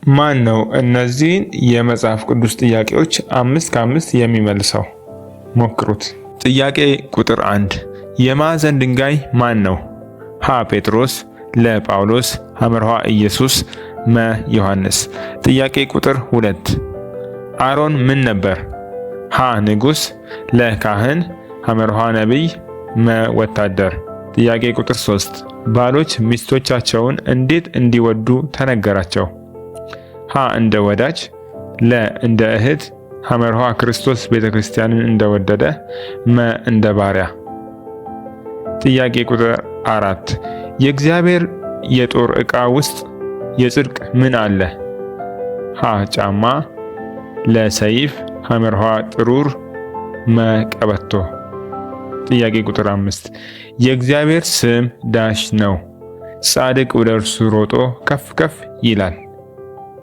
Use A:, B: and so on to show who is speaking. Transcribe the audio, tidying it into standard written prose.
A: ማን ነው እነዚህን የመጽሐፍ ቅዱስ ጥያቄዎች 5 ከ5 የሚመልሰው? ሞክሩት። ጥያቄ ቁጥር 1 የማዕዘን ድንጋይ ማን ነው? ሀ ጴጥሮስ፣ ለ ጳውሎስ፣ ሐመርሃ ኢየሱስ፣ መ ዮሐንስ። ጥያቄ ቁጥር 2 አሮን ምን ነበር? ሀ ንጉሥ፣ ለ ካህን፣ ሐመርሃ ነቢይ፣ መ ወታደር። ጥያቄ ቁጥር 3 ባሎች ሚስቶቻቸውን እንዴት እንዲወዱ ተነገራቸው? ሀ እንደ ወዳጅ፣ ለ እንደ እህት፣ ሐመርሃ ክርስቶስ ቤተክርስቲያንን እንደወደደ፣ መ እንደ ባሪያ። ጥያቄ ቁጥር 4 የእግዚአብሔር የጦር ዕቃ ውስጥ የጽድቅ ምን አለ? ሀ ጫማ፣ ለ ሰይፍ፣ ሐመርሃ ጥሩር፣ መ ቀበቶ። ጥያቄ ቁጥር 5 የእግዚአብሔር ስም ዳሽ ነው። ጻድቅ ወደ እርሱ ሮጦ ከፍ ከፍ ይላል።